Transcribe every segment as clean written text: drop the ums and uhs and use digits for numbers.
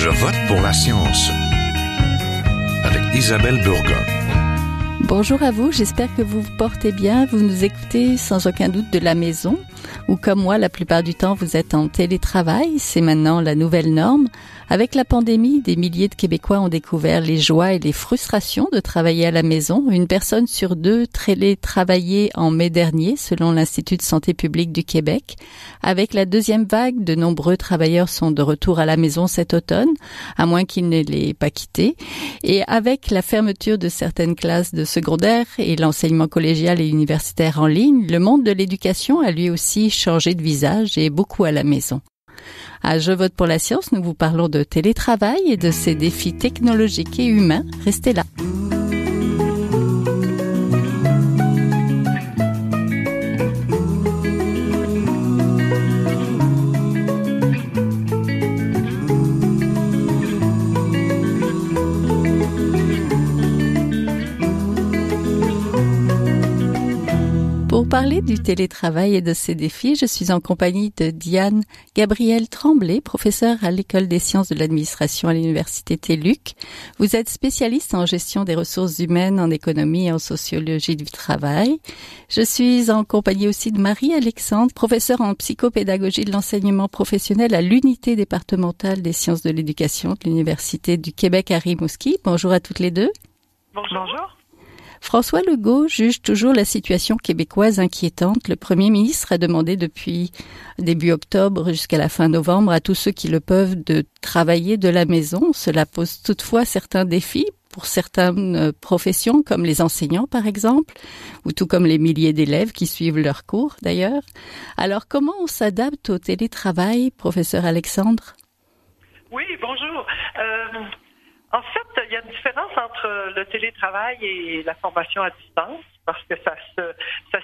Je vote pour la science avec Isabelle Burgon. Bonjour à vous, j'espère que vous vous portez bien. Vous nous écoutez sans aucun doute de la maison ou comme moi, la plupart du temps, vous êtes en télétravail. C'est maintenant la nouvelle norme. Avec la pandémie, des milliers de Québécois ont découvert les joies et les frustrations de travailler à la maison. Une personne sur deux télétravaillait en mai dernier, selon l'Institut de santé publique du Québec. Avec la deuxième vague, de nombreux travailleurs sont de retour à la maison cet automne, à moins qu'ils ne l'aient pas quitté. Et avec la fermeture de certaines classes de secondaire et l'enseignement collégial et universitaire en ligne, le monde de l'éducation a lui aussi changé de visage et beaucoup à la maison. À Je vote pour la science, nous vous parlons de télétravail et de ses défis technologiques et humains. Restez là. Pour parler du télétravail et de ses défis, je suis en compagnie de Diane Gabrielle Tremblay, professeure à l'École des sciences de l'administration à l'Université TÉLUQ. Vous êtes spécialiste en gestion des ressources humaines, en économie et en sociologie du travail. Je suis en compagnie aussi de Marie-Alexandre, professeure en psychopédagogie de l'enseignement professionnel à l'Unité départementale des sciences de l'éducation de l'Université du Québec à Rimouski. Bonjour à toutes les deux. Bonjour. François Legault juge toujours la situation québécoise inquiétante. Le premier ministre a demandé depuis début octobre jusqu'à la fin novembre à tous ceux qui le peuvent de travailler de la maison. Cela pose toutefois certains défis pour certaines professions, comme les enseignants par exemple, ou tout comme les milliers d'élèves qui suivent leurs cours d'ailleurs. Alors comment on s'adapte au télétravail, professeur Alexandre? Oui, bonjour. En fait, il y a une différence entre le télétravail et la formation à distance parce que ça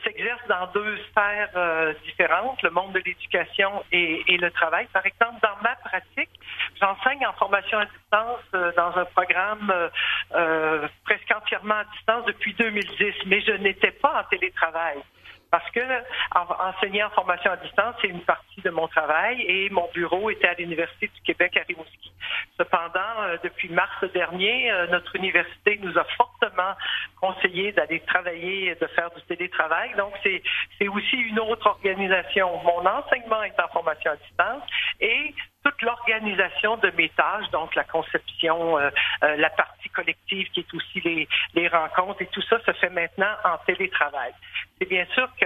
s'exerce dans deux sphères différentes, le monde de l'éducation et le travail. Par exemple, dans ma pratique, j'enseigne en formation à distance dans un programme presque entièrement à distance depuis 2010, mais je n'étais pas en télétravail. Parce que enseigner en formation à distance, c'est une partie de mon travail et mon bureau était à l'Université du Québec à Rimouski. Cependant, depuis mars dernier, notre université nous a fortement conseillé d'aller travailler et de faire du télétravail. Donc, c'est aussi une autre organisation. Mon enseignement est en formation à distance et toute l'organisation de mes tâches, donc la conception, la partie collective qui est aussi les rencontres et tout ça se fait maintenant en télétravail. C'est bien sûr que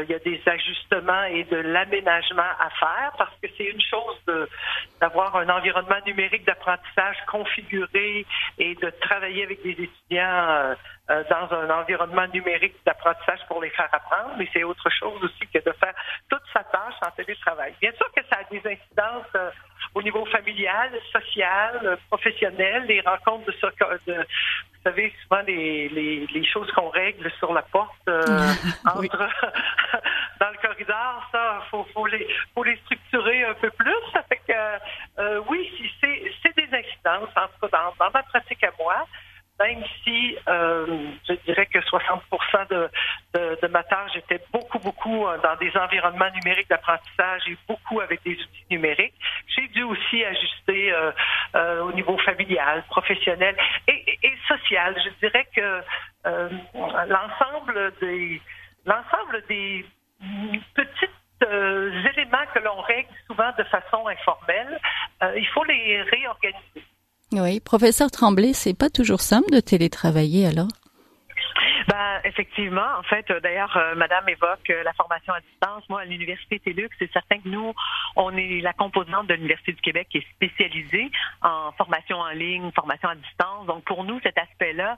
il y a des ajustements et de l'aménagement à faire parce que c'est une chose d'avoir un environnement numérique d'apprentissage configuré et de travailler avec des étudiants dans un environnement numérique d'apprentissage pour les faire apprendre, mais c'est autre chose aussi que de faire toute sa tâche en télétravail. Bien sûr que ça a des incidences au niveau familial, social, professionnel, les rencontres vous savez, souvent les choses qu'on règle sur la porte Oui. entre dans le corridor, ça, faut les structurer un peu plus. Ça fait que oui, c'est des incidences, en tout cas dans ma pratique à moi. Même si je dirais que 60% de ma tâche était beaucoup dans des environnements numériques d'apprentissage et beaucoup avec des outils numériques, j'ai dû aussi ajuster au niveau familial, professionnel et social. Je dirais que l'ensemble des petits éléments que l'on règle souvent de façon informelle, il faut les réorganiser. Oui, professeur Tremblay, c'est pas toujours simple de télétravailler alors? Effectivement, en fait, d'ailleurs, Madame évoque la formation à distance. Moi, à l'Université TÉLUQ, c'est certain que nous, on est la composante de l'Université du Québec qui est spécialisée en formation en ligne, formation à distance. Donc, pour nous, cet aspect-là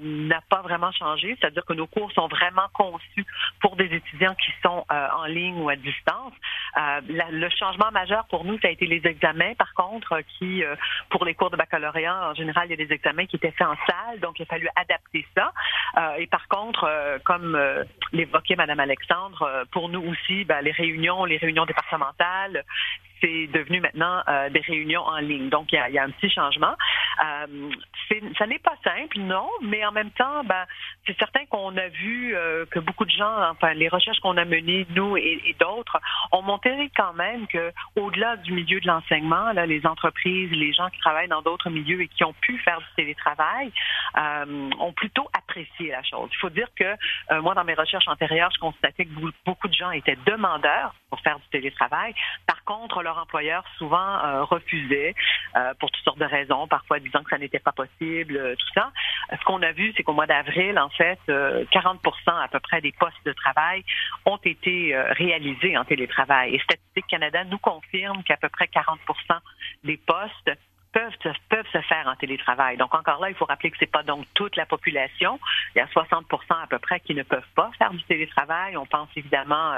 n'a pas vraiment changé. C'est-à-dire que nos cours sont vraiment conçus pour des étudiants qui sont en ligne ou à distance. Le changement majeur pour nous, ça a été les examens, par contre, qui, pour les cours de baccalauréat, en général, il y a des examens qui étaient faits en salle, donc il a fallu adapter ça. Et par contre, comme l'évoquait Madame Alexandre, pour nous aussi, les réunions départementales, c'est devenu maintenant des réunions en ligne. Donc, il y a un petit changement. Ça n'est pas simple, non, mais en même temps, c'est certain qu'on a vu que beaucoup de gens, enfin, les recherches qu'on a menées, nous et d'autres, ont montré quand même que, au-delà du milieu de l'enseignement, là, les entreprises, les gens qui travaillent dans d'autres milieux et qui ont pu faire du télétravail, ont plutôt apprécié la chose. Il faut dire que moi, dans mes recherches antérieures, je constatais que beaucoup de gens étaient demandeurs pour faire du télétravail. Par contre, leur employeur souvent refusait pour toutes sortes de raisons, parfois disant que ça n'était pas possible, tout ça. Ce qu'on a vu, c'est qu'au mois d'avril, en fait, 40% à peu près des postes de travail ont été réalisés en télétravail. Et Statistique Canada nous confirme qu'à peu près 40% des postes peuvent se faire en télétravail. Donc, encore là, il faut rappeler que c'est pas donc toute la population. Il y a 60% à peu près qui ne peuvent pas faire du télétravail. On pense évidemment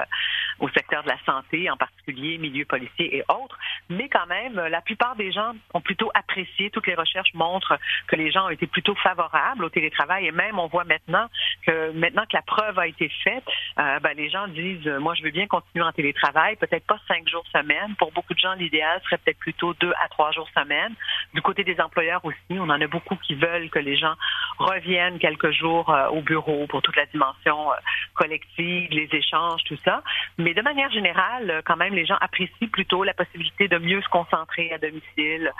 au secteur de la santé, en particulier, milieu policier et autres. Mais quand même, la plupart des gens ont plutôt apprécié. Toutes les recherches montrent que les gens ont été plutôt favorables au télétravail. Et même, on voit maintenant que la preuve a été faite, les gens disent, moi, je veux bien continuer en télétravail, peut-être pas 5 jours semaine. Pour beaucoup de gens, l'idéal serait peut-être plutôt 2 à 3 jours semaine. Du côté des employeurs aussi, on en a beaucoup qui veulent que les gens reviennent quelques jours au bureau pour toute la dimension collective, les échanges, tout ça. Mais de manière générale, quand même, les gens apprécient plutôt la possibilité de mieux se concentrer à domicile.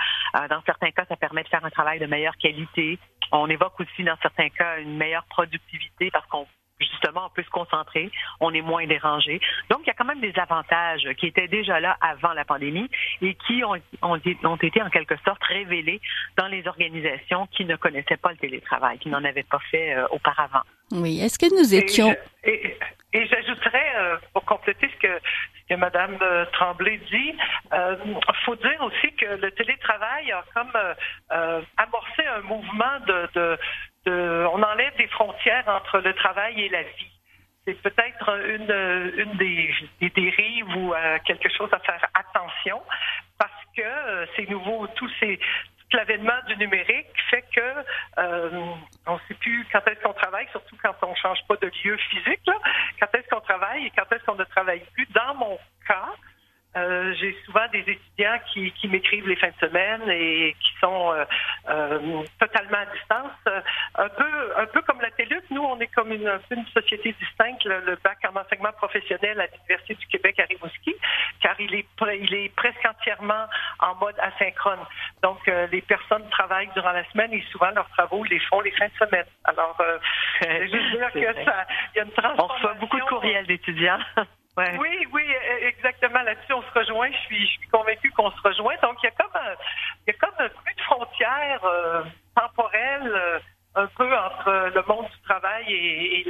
Dans certains cas, ça permet de faire un travail de meilleure qualité. On évoque aussi, dans certains cas, une meilleure productivité parce qu'on justement, on peut se concentrer, on est moins dérangé. Donc, il y a quand même des avantages qui étaient déjà là avant la pandémie et qui ont été en quelque sorte révélés dans les organisations qui ne connaissaient pas le télétravail, qui n'en avaient pas fait auparavant. Oui. Est-ce que nous étions... Et j'ajouterais, pour compléter ce que Mme Tremblay dit, faut dire aussi que le télétravail a comme amorcé un mouvement on enlève des frontières entre le travail et la vie. C'est peut-être une des dérives ou quelque chose à faire attention parce que c'est nouveau, tout l'avènement du numérique fait que on ne sait plus quand est-ce qu'on travaille, surtout quand on ne change pas de lieu physique, là, quand est-ce qu'on travaille et quand est-ce qu'on ne travaille plus. Dans mon cas, j'ai souvent des étudiants qui m'écrivent les fins de semaine et qui sont totalement à distance. Un peu comme la TELUC, nous, on est comme une société distincte, le bac en enseignement professionnel à l'Université du Québec à Rimouski, car il est presque entièrement en mode asynchrone. Donc, les personnes travaillent durant la semaine et souvent leurs travaux, ils les font les fins de semaine. Alors, je veux dire qu'il y a une transformation. On reçoit beaucoup de courriels d'étudiants. Ouais. Oui, exactement. Là-dessus, on se rejoint. Je suis convaincue qu'on se rejoint. Donc, il y a comme plus de frontières temporelles un peu entre le monde du travail et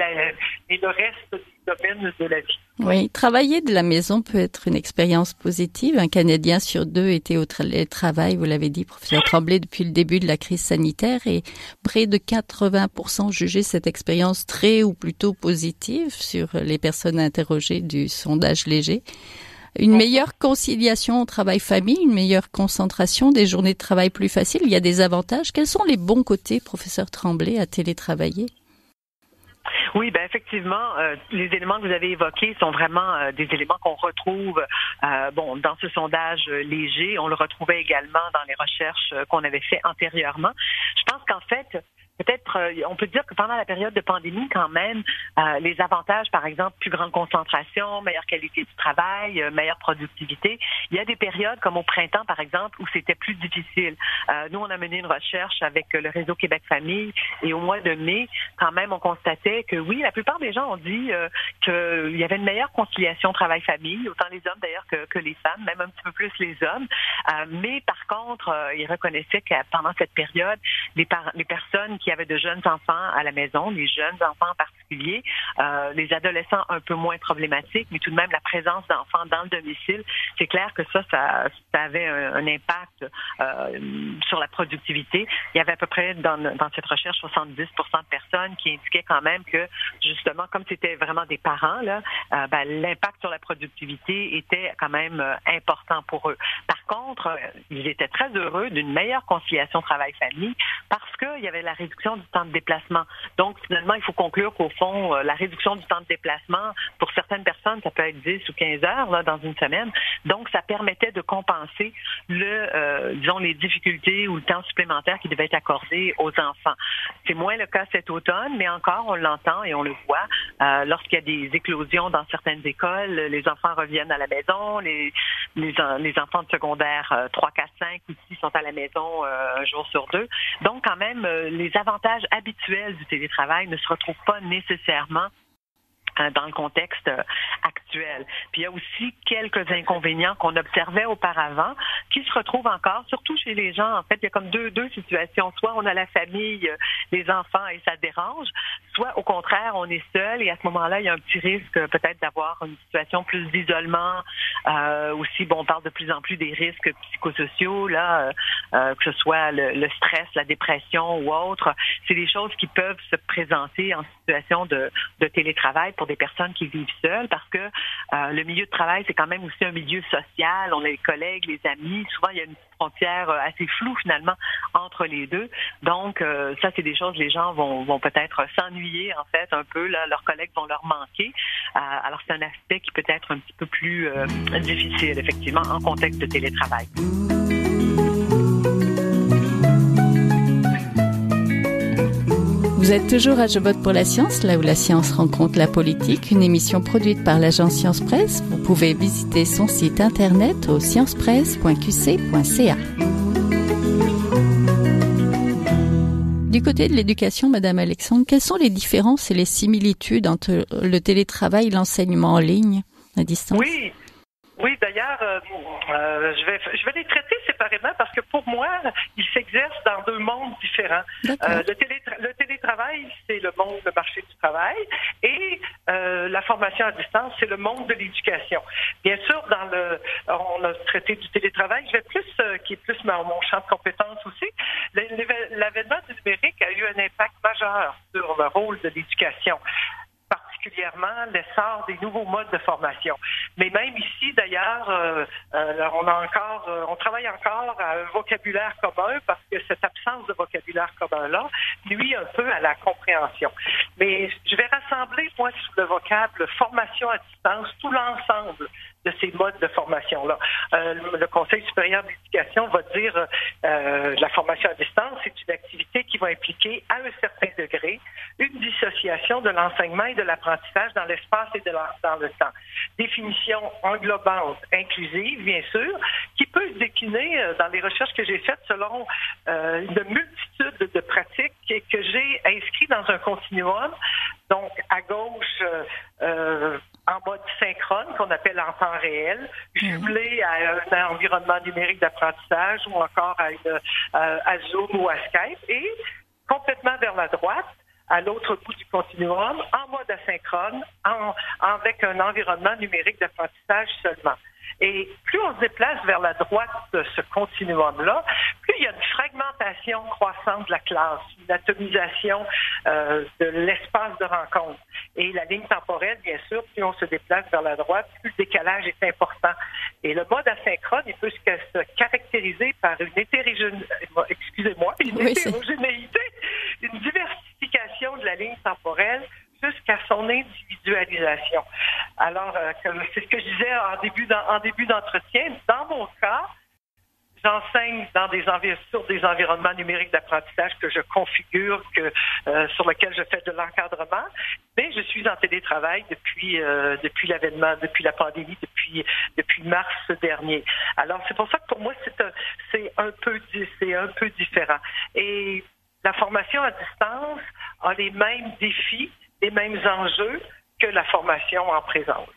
le reste du domaine de la vie. Oui, travailler de la maison peut être une expérience positive. Un Canadien sur 2 était au télétravail, vous l'avez dit, professeur Tremblay, depuis le début de la crise sanitaire, et près de 80% jugeaient cette expérience très ou plutôt positive sur les personnes interrogées du sondage léger. Une meilleure conciliation au travail-famille, une meilleure concentration, des journées de travail plus faciles, il y a des avantages. Quels sont les bons côtés, professeur Tremblay, à télétravailler? Oui, effectivement, les éléments que vous avez évoqués sont vraiment des éléments qu'on retrouve dans ce sondage léger. On le retrouvait également dans les recherches qu'on avait fait antérieurement. Je pense qu'en fait, peut-être, on peut dire que pendant la période de pandémie, quand même, les avantages, par exemple, plus grande concentration, meilleure qualité du travail, meilleure productivité. Il y a des périodes, comme au printemps, par exemple, où c'était plus difficile. Nous, on a mené une recherche avec le réseau Québec Famille et au mois de mai, quand même, on constatait que oui, la plupart des gens ont dit qu'il y avait une meilleure conciliation travail-famille, autant les hommes d'ailleurs que les femmes, même un petit peu plus les hommes. Mais par contre, ils reconnaissaient que pendant cette période, les personnes qui avaient de jeunes enfants à la maison, les jeunes enfants en particulier, les adolescents un peu moins problématiques, mais tout de même la présence d'enfants dans le domicile, c'est clair que ça avait un impact sur la productivité. Il y avait à peu près dans cette recherche 70% de personnes qui indiquaient quand même que justement, comme c'était vraiment des parents, là, l'impact sur la productivité était quand même important pour eux. Par contre, ils étaient très heureux d'une meilleure conciliation travail-famille parce qu'il y avait la réduction du temps de déplacement. Donc, finalement, il faut conclure qu'au fond, la réduction du temps de déplacement, pour certaines personnes, ça peut être 10 ou 15 heures là, dans une semaine. Donc, ça permettait de compenser les difficultés ou le temps supplémentaire qui devait être accordé aux enfants. C'est moins le cas cet automne, mais encore, on l'entend et on le voit. Lorsqu'il y a des éclosions dans certaines écoles, les enfants reviennent à la maison, les enfants de secondaire 3, 4, 5 aussi sont à la maison un jour sur deux. Donc, quand même, les avantages habituels du télétravail ne se retrouvent pas nécessairement dans le contexte actuel. Puis il y a aussi quelques inconvénients qu'on observait auparavant qui se retrouvent encore, surtout chez les gens. En fait, il y a comme deux situations. Soit on a la famille, les enfants et ça dérange, soit au contraire, on est seul et à ce moment-là, il y a un petit risque peut-être d'avoir une situation plus d'isolement. Aussi, on parle de plus en plus des risques psychosociaux, là, que ce soit le stress, la dépression ou autre. C'est des choses qui peuvent se présenter en situation de télétravail pour des personnes qui vivent seules parce que le milieu de travail, c'est quand même aussi un milieu social. On a les collègues, les amis. Souvent, il y a une frontière assez floue, finalement, entre les deux. Donc, ça, c'est des choses, les gens vont peut-être s'ennuyer, en fait, un peu. Là, leurs collègues vont leur manquer. Alors, c'est un aspect qui peut être un petit peu plus difficile, effectivement, en contexte de télétravail. Vous êtes toujours à Je vote pour la science, là où la science rencontre la politique, une émission produite par l'agence Science Presse. Vous pouvez visiter son site internet au sciencepresse.qc.ca. Du côté de l'éducation, Madame Alexandre, quelles sont les différences et les similitudes entre le télétravail et l'enseignement en ligne à distance? Oui, d'ailleurs, je vais les traiter séparément parce que pour moi, ils s'exercent dans deux mondes différents. Le télétravail, c'est le monde du marché du travail et la formation à distance, c'est le monde de l'éducation. Bien sûr, on a traité du télétravail, qui est plus mon champ de compétences aussi. L'avènement du numérique a eu un impact majeur sur le rôle de l'éducation, particulièrement l'essor des nouveaux modes de formation. Mais même ici, d'ailleurs, on travaille encore à un vocabulaire commun parce que cette absence de vocabulaire commun-là nuit un peu à la compréhension. Mais je vais rassembler, moi, sous le vocable formation à distance, tout l'ensemble de ces modes de formation-là. Le Conseil supérieur de l'éducation va dire la formation à distance, c'est une activité qui va impliquer, à un certain degré, une dissociation de l'enseignement et de l'apprentissage dans l'espace et dans le temps. Définition englobante, inclusive, bien sûr, qui peut se décliner dans les recherches que j'ai faites selon une multitude de pratiques que j'ai inscrites dans un continuum. Donc, à gauche, en mode synchrone, qu'on appelle en temps réel, jumelé à un environnement numérique d'apprentissage ou encore à Zoom ou à Skype, et complètement vers la droite, à l'autre bout du continuum, en mode asynchrone, avec un environnement numérique d'apprentissage seulement. Et plus on se déplace vers la droite de ce continuum-là, plus il y a une fragmentation croissante de la classe, une atomisation de l'espace de rencontre. Et la ligne temporelle, bien sûr, plus on se déplace vers la droite, plus le décalage est important. Et le mode asynchrone, il peut se caractériser par une hétérogénéité, une diversification de la ligne temporelle jusqu'à son individualisation. Alors, c'est ce que je disais en début d'entretien. Dans mon cas, j'enseigne sur des environnements numériques d'apprentissage que je configure, sur lesquels je fais de l'encadrement, mais je suis en télétravail depuis l'avènement, depuis la pandémie, depuis mars dernier. Alors, c'est pour ça que pour moi, c'est un peu différent. Et la formation à distance a les mêmes défis, les mêmes enjeux que la formation en présence.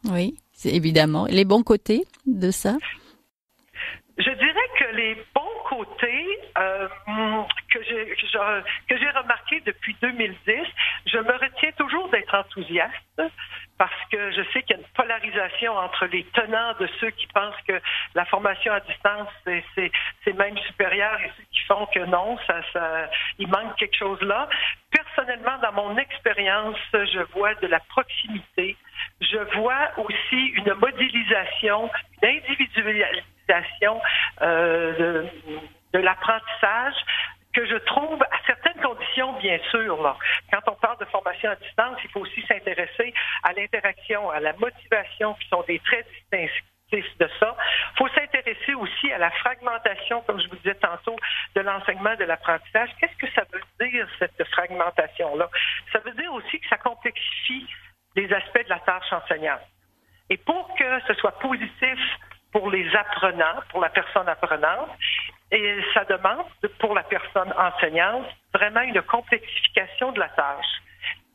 Oui, c'est évidemment. Les bons côtés de ça? Je dirais que les bons côtés que j'ai remarqués depuis 2010, je me retiens toujours d'être enthousiaste parce que je sais qu'il y a une polarisation entre les tenants de ceux qui pensent que la formation à distance c'est même supérieur et ceux qui font que non, il manque quelque chose là. Personnellement, dans mon expérience, je vois de la proximité, je vois aussi une modélisation, une l'organisation de l'apprentissage que je trouve à certaines conditions, bien sûr. Là. Quand on parle de formation à distance, il faut aussi s'intéresser à l'interaction, à la motivation, qui sont des traits distinctifs de ça. Il faut s'intéresser aussi à la fragmentation, comme je vous disais tantôt, de l'enseignement de l'apprentissage. Qu'est-ce que ça veut dire, cette fragmentation-là? Ça veut dire aussi que ça complexifie les aspects de la tâche enseignante. Et pour que ce soit positif pour les apprenants, pour la personne apprenante, et ça demande pour la personne enseignante vraiment une complexification de la tâche.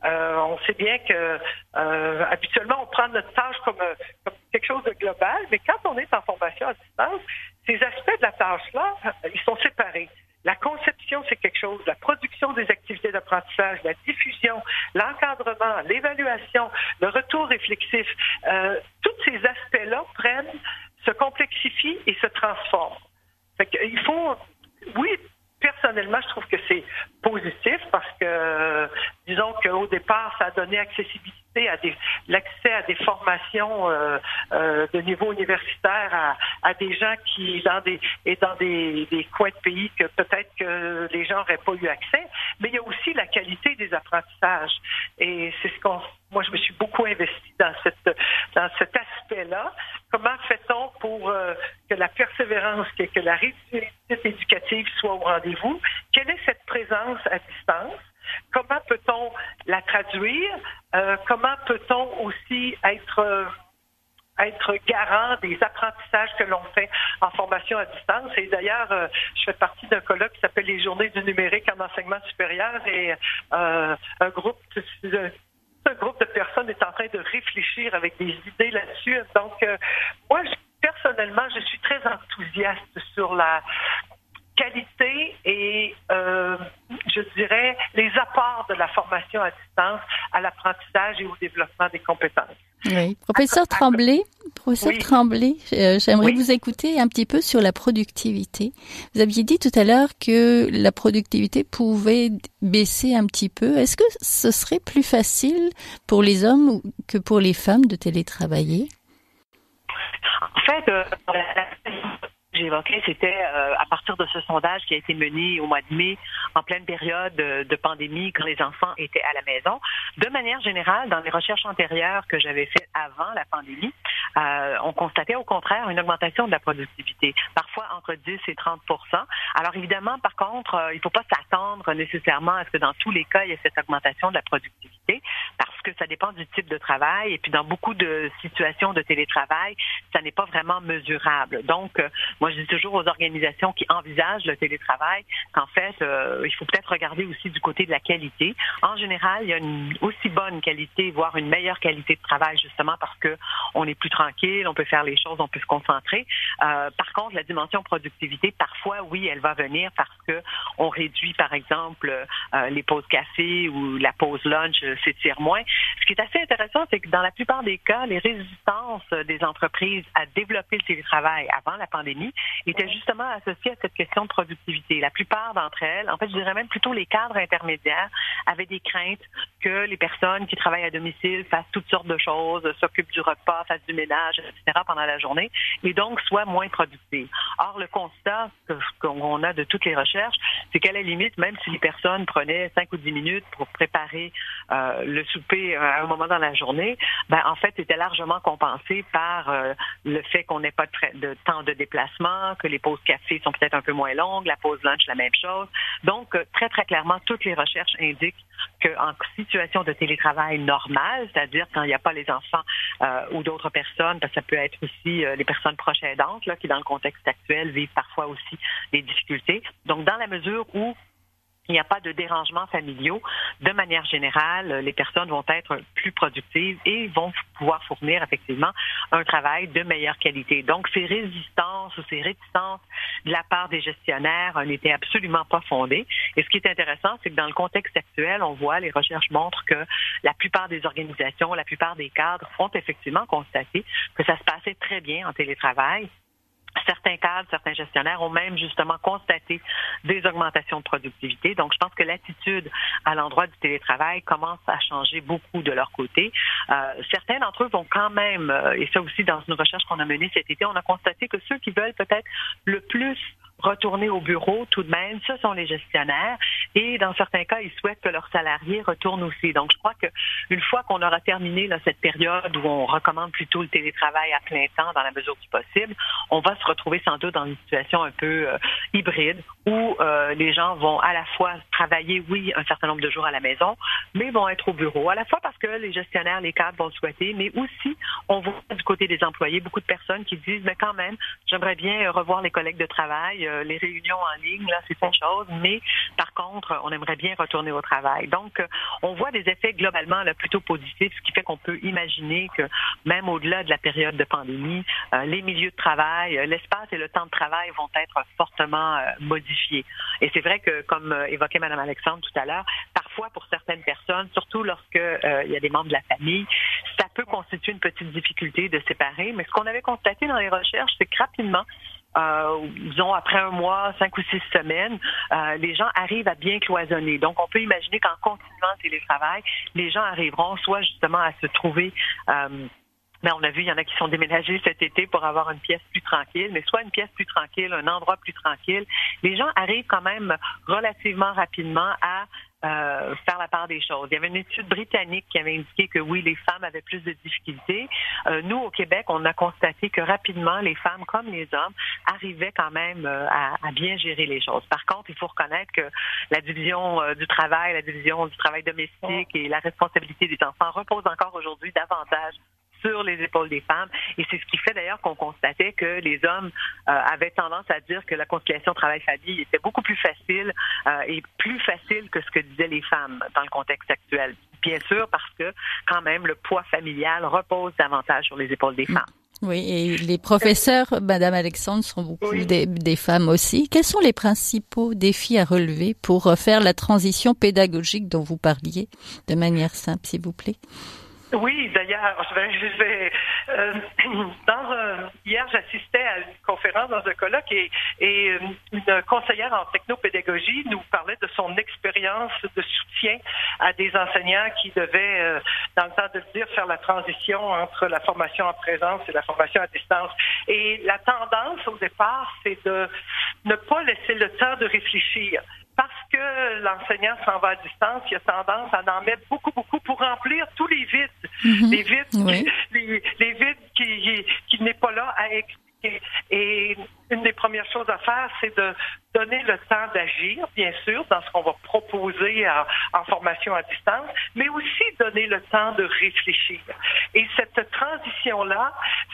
On sait bien que habituellement on prend notre tâche comme quelque chose de global, mais quand on est en formation à distance, ces aspects de la tâche-là, ils sont séparés. La conception, c'est quelque chose. La production des activités d'apprentissage, la diffusion, l'encadrement, l'évaluation, le retour réflexif, tous ces aspects-là se complexifient et se transforment. Fait qu'il faut, oui, personnellement, je trouve que c'est positif parce que, disons qu'au départ, ça a donné accessibilité l'accès à des formations de niveau universitaire à des gens qui, dans des coins de pays que peut-être que les gens n'auraient pas eu accès. Mais il y a aussi la qualité des apprentissages. Et c'est moi, je me suis beaucoup investie dans cet aspect-là. Comment fait-on pour que la persévérance, que la réussite éducative soit au rendez-vous? Quelle est cette présence à distance? Comment peut-on la traduire? Comment peut-on aussi être garant des apprentissages que l'on fait en formation à distance? Et d'ailleurs, je fais partie d'un colloque qui s'appelle les Journées du numérique en enseignement supérieur et un groupe de personnes est en train de réfléchir avec des idées là-dessus. Donc, moi, personnellement, je suis très enthousiaste sur la qualité et, je dirais, les apports de la formation à distance à l'apprentissage et au développement des compétences. Oui. Professeur Tremblay, j'aimerais vous écouter un petit peu sur la productivité. Vous aviez dit tout à l'heure que la productivité pouvait baisser un petit peu. Est-ce que ce serait plus facile pour les hommes que pour les femmes de télétravailler? En fait, j'évoquais, c'était à partir de ce sondage qui a été mené au mois de mai, en pleine période de pandémie, quand les enfants étaient à la maison. De manière générale, dans les recherches antérieures que j'avais faites avant la pandémie, on constatait au contraire une augmentation de la productivité, parfois entre 10 et 30 %. Alors évidemment, par contre, il ne faut pas s'attendre nécessairement à ce que dans tous les cas, il y ait cette augmentation de la productivité, parce que ça dépend du type de travail. Et puis dans beaucoup de situations de télétravail, ça n'est pas vraiment mesurable. Donc, moi, je dis toujours aux organisations qui envisagent le télétravail qu'en fait, il faut peut-être regarder aussi du côté de la qualité. En général, il y a une aussi bonne qualité, voire une meilleure qualité de travail, justement parce que on est plus tranquille, on peut faire les choses, on peut se concentrer. Par contre, la dimension productivité, parfois, oui, elle va venir parce que on réduit, par exemple, les pauses café ou la pause lunch s'étire moins. Ce qui est assez intéressant, c'est que dans la plupart des cas, les résistances des entreprises à développer le télétravail avant la pandémie étaient justement associées à cette question de productivité. La plupart d'entre elles, en fait, je dirais même plutôt les cadres intermédiaires, avaient des craintes que les personnes qui travaillent à domicile fassent toutes sortes de choses, s'occupent du repas, fassent du ménage, etc. pendant la journée, et donc soient moins productives. Or, le constat qu'on a de toutes les recherches, c'est qu'à la limite, même si les personnes prenaient 5 ou 10 minutes pour préparer le souper à un moment dans la journée, en fait, c'était largement compensé par le fait qu'on n'ait pas de temps de déplacement, que les pauses café sont peut-être un peu moins longues, la pause lunch, la même chose. Donc, très, très clairement, toutes les recherches indiquent qu'en situation de télétravail normal, c'est-à-dire quand il n'y a pas les enfants ou d'autres personnes, parce que ça peut être aussi les personnes proches aidantes, là, qui, dans le contexte actuel, vivent parfois aussi des difficultés. Donc, dans la mesure où il n'y a pas de dérangements familiaux, de manière générale, les personnes vont être plus productives et vont pouvoir fournir effectivement un travail de meilleure qualité. Donc, ces résistances ou ces réticences de la part des gestionnaires n'étaient absolument pas fondées. Et ce qui est intéressant, c'est que dans le contexte actuel, on voit, les recherches montrent que la plupart des organisations, la plupart des cadres ont effectivement constaté que ça se passait très bien en télétravail. Certains cadres, certains gestionnaires ont même justement constaté des augmentations de productivité. Donc, je pense que l'attitude à l'endroit du télétravail commence à changer beaucoup de leur côté. Certains d'entre eux vont quand même, et ça aussi dans une recherche qu'on a menée cet été, on a constaté que ceux qui veulent peut-être le plus retourner au bureau, tout de même, ce sont les gestionnaires. Et dans certains cas, ils souhaitent que leurs salariés retournent aussi. Donc, je crois qu'une fois qu'on aura terminé là, cette période où on recommande plutôt le télétravail à plein temps dans la mesure du possible, on va se retrouver sans doute dans une situation un peu hybride où les gens vont à la fois travailler, oui, un certain nombre de jours à la maison, mais vont être au bureau. À la fois parce que les gestionnaires, les cadres vont le souhaiter, mais aussi, on voit du côté des employés beaucoup de personnes qui disent, mais quand même, j'aimerais bien revoir les collègues de travail, les réunions en ligne, là, c'est une chose, mais par contre, on aimerait bien retourner au travail. Donc, on voit des effets globalement là, plutôt positifs, ce qui fait qu'on peut imaginer que même au-delà de la période de pandémie, les milieux de travail, l'espace et le temps de travail vont être fortement modifiés. Et c'est vrai que, comme évoquait Mme Alexandre tout à l'heure, parfois pour certaines personnes, surtout lorsque il y a des membres de la famille, ça peut constituer une petite difficulté de séparer. Mais ce qu'on avait constaté dans les recherches, c'est que rapidement, disons après un mois, 5 ou 6 semaines, les gens arrivent à bien cloisonner. Donc, on peut imaginer qu'en continuant le télétravail, les gens arriveront soit justement à se trouver... mais on a vu, il y en a qui sont déménagés cet été pour avoir une pièce plus tranquille, mais soit une pièce plus tranquille, un endroit plus tranquille. Les gens arrivent quand même relativement rapidement à faire la part des choses. Il y avait une étude britannique qui avait indiqué que oui, les femmes avaient plus de difficultés. Nous, au Québec, on a constaté que rapidement, les femmes comme les hommes arrivaient quand même à bien gérer les choses. Par contre, il faut reconnaître que la division du travail, la division du travail domestique et la responsabilité des enfants reposent encore aujourd'hui davantage sur les épaules des femmes. Et c'est ce qui fait d'ailleurs qu'on constatait que les hommes avaient tendance à dire que la conciliation travail-famille était beaucoup plus facile et plus facile que ce que disaient les femmes dans le contexte actuel. Bien sûr, parce que quand même, le poids familial repose davantage sur les épaules des femmes. Oui, et les professeurs, Madame Alexandre, sont beaucoup des femmes aussi. Quels sont les principaux défis à relever pour faire la transition pédagogique dont vous parliez de manière simple, s'il vous plaît? Oui, d'ailleurs, hier, j'assistais à une conférence dans un colloque et une conseillère en technopédagogie nous parlait de son expérience de soutien à des enseignants qui devaient, dans le temps de le dire, faire la transition entre la formation en présence et la formation à distance. Et la tendance, au départ, c'est de ne pas laisser le temps de réfléchir. Parce que l'enseignant s'en va à distance, il a tendance à en mettre beaucoup pour remplir tous les vides. Les vides, les vides qui n'est pas là à expliquer. Et une des premières choses à faire, c'est de donner le temps d'agir, bien sûr, dans ce qu'on va proposer en formation à distance, mais aussi donner le temps de réfléchir. Et cette transition-là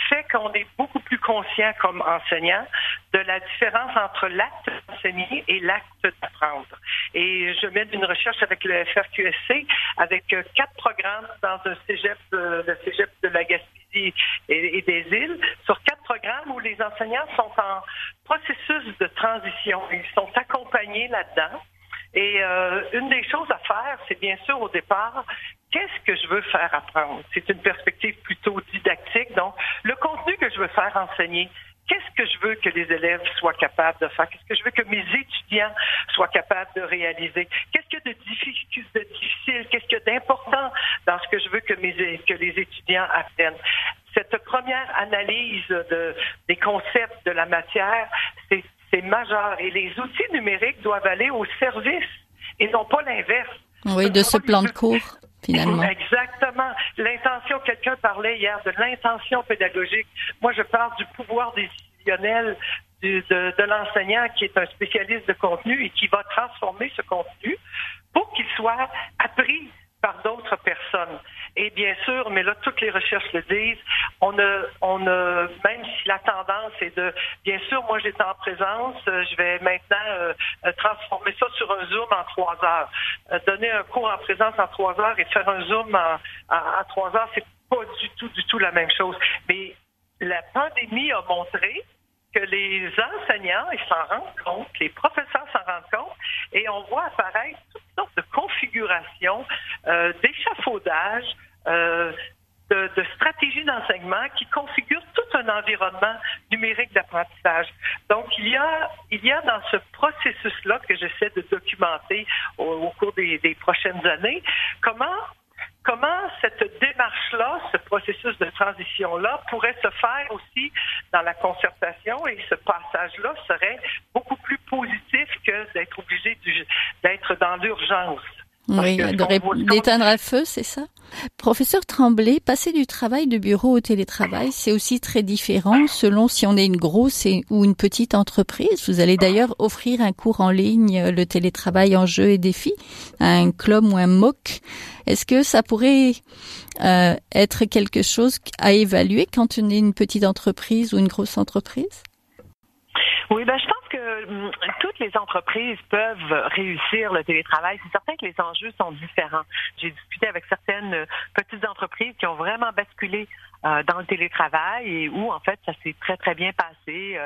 fait qu'on est beaucoup plus conscient comme enseignant de la différence entre l'acte d'enseigner et l'acte d'apprendre. Et je mène une recherche avec le FRQSC, avec 4 programmes dans un cégep, le cégep de la Gaspésie et des îles, sur 4 programmes où les enseignants sont en processus de transition. Ils sont accompagnés là-dedans. Et une des choses à faire, c'est bien sûr au départ, qu'est-ce que je veux faire apprendre? C'est une perspective plutôt didactique. Donc, le contenu que je veux faire enseigner, qu'est-ce que je veux que les élèves soient capables de faire? Qu'est-ce que je veux que mes étudiants soient capables de réaliser? Qu'est-ce qu'il y a de difficile? Qu'est-ce qu'il y a d'important dans ce que je veux que les étudiants apprennent? Cette première analyse des concepts de la matière, c'est majeur. Et les outils numériques doivent aller au service et non pas l'inverse. Oui, de ce plan de cours, finalement. Exactement. L'intention, quelqu'un parlait hier de l'intention pédagogique. Moi, je parle du pouvoir décisionnel de l'enseignant qui est un spécialiste de contenu et qui va transformer ce contenu pour qu'il soit appris par d'autres personnes. Et bien sûr, mais là, toutes les recherches le disent, on a, même si la tendance est de, bien sûr, moi j'étais en présence, je vais maintenant transformer ça sur un Zoom en 3 heures. Donner un cours en présence en 3 heures et faire un Zoom en 3 heures, c'est pas du tout la même chose. Mais la pandémie a montré que les enseignants, ils s'en rendent compte, les professeurs s'en rendent compte, et on voit apparaître toutes sortes de configurations, d'échafaudage, de stratégies d'enseignement qui configurent tout un environnement numérique d'apprentissage. Donc, il y a dans ce processus-là que j'essaie de documenter au cours des prochaines années, comment cette démarche-là, ce processus de transition-là pourrait se faire aussi dans la concertation, et ce passage-là serait beaucoup plus positif que d'être obligé d'être dans l'urgence. Oui, d'éteindre à feu, c'est ça? Professeur Tremblay, passer du travail de bureau au télétravail, c'est aussi très différent selon si on est une grosse ou une petite entreprise. Vous allez d'ailleurs offrir un cours en ligne, le télétravail en jeux et défis, un club ou un MOOC. Est-ce que ça pourrait être quelque chose à évaluer quand on est une petite entreprise ou une grosse entreprise? Oui, je pense que toutes les entreprises peuvent réussir le télétravail. C'est certain que les enjeux sont différents. J'ai discuté avec certaines petites entreprises qui ont vraiment basculé dans le télétravail et où, en fait, ça s'est très, très bien passé.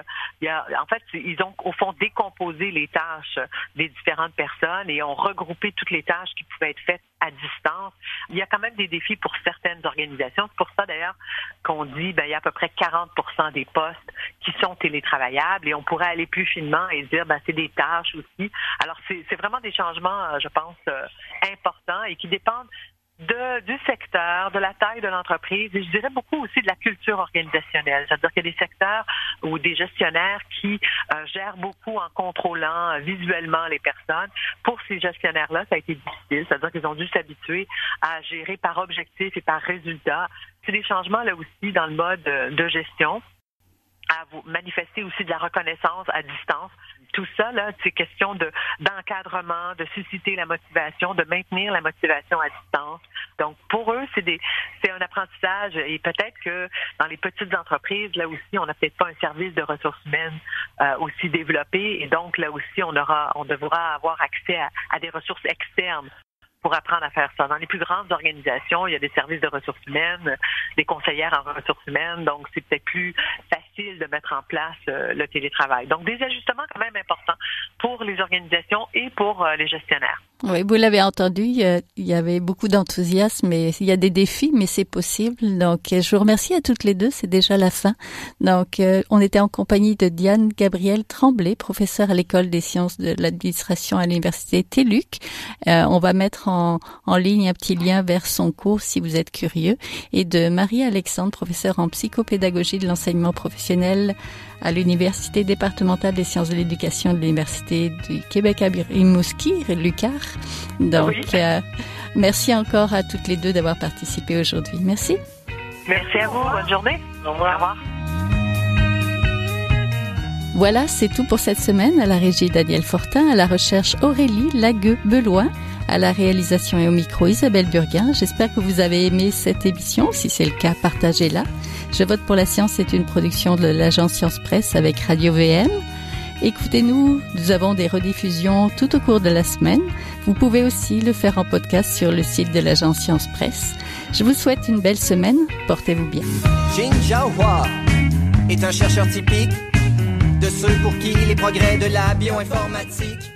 Ils ont, au fond, décomposé les tâches des différentes personnes et ont regroupé toutes les tâches qui pouvaient être faites à distance. Il y a quand même des défis pour certaines organisations. C'est pour ça, d'ailleurs, qu'on dit il y a à peu près 40% des postes qui sont télétravaillables et on pourrait aller plus finement et dire c'est des tâches aussi. Alors, c'est vraiment des changements, je pense, importants et qui dépendent du secteur, de la taille de l'entreprise et je dirais beaucoup aussi de la culture organisationnelle. C'est-à-dire qu'il y a des secteurs ou des gestionnaires qui gèrent beaucoup en contrôlant visuellement les personnes. Pour ces gestionnaires-là, ça a été difficile. C'est-à-dire qu'ils ont dû s'habituer à gérer par objectif et par résultat. C'est des changements là aussi dans le mode de gestion, à vous manifester aussi de la reconnaissance à distance. Tout ça, là, c'est question d'encadrement, de susciter la motivation, de maintenir la motivation à distance. Donc, pour eux, c'est un apprentissage et peut-être que dans les petites entreprises, là aussi, on n'a peut-être pas un service de ressources humaines aussi développé et donc, là aussi, on devra avoir accès à des ressources externes pour apprendre à faire ça. Dans les plus grandes organisations, il y a des services de ressources humaines, des conseillères en ressources humaines, donc c'est peut-être plus facile de mettre en place le télétravail. Donc, des ajustements quand même importants pour les organisations et pour les gestionnaires. Oui, vous l'avez entendu, il y avait beaucoup d'enthousiasme et il y a des défis, mais c'est possible. Donc, je vous remercie à toutes les deux, c'est déjà la fin. Donc, on était en compagnie de Diane Gabrielle Tremblay, professeure à l'École des sciences de l'administration à l'Université TÉLUQ. On va mettre en ligne un petit lien vers son cours si vous êtes curieux. Et de Marie-Alexandre, professeure en psychopédagogie de l'enseignement professionnel à l'Université départementale des sciences de l'éducation de l'Université du Québec à Rimouski, l'UQAR. Donc, merci encore à toutes les deux d'avoir participé aujourd'hui. Merci. Merci à vous. Bonne journée. Au revoir. Voilà, c'est tout pour cette semaine. À la régie Daniel Fortin, à la recherche Aurélie Lagueux-Beloin, à la réalisation et au micro Isabelle Burguin. J'espère que vous avez aimé cette émission. Si c'est le cas, partagez-la. Je vote pour la science est une production de l'agence Science Presse avec Radio VM. Écoutez-nous, nous avons des rediffusions tout au cours de la semaine. Vous pouvez aussi le faire en podcast sur le site de l'agence Science Presse. Je vous souhaite une belle semaine. Portez-vous bien. Jin Zhaohua est un chercheur typique de ceux pour qui les progrès de la bioinformatique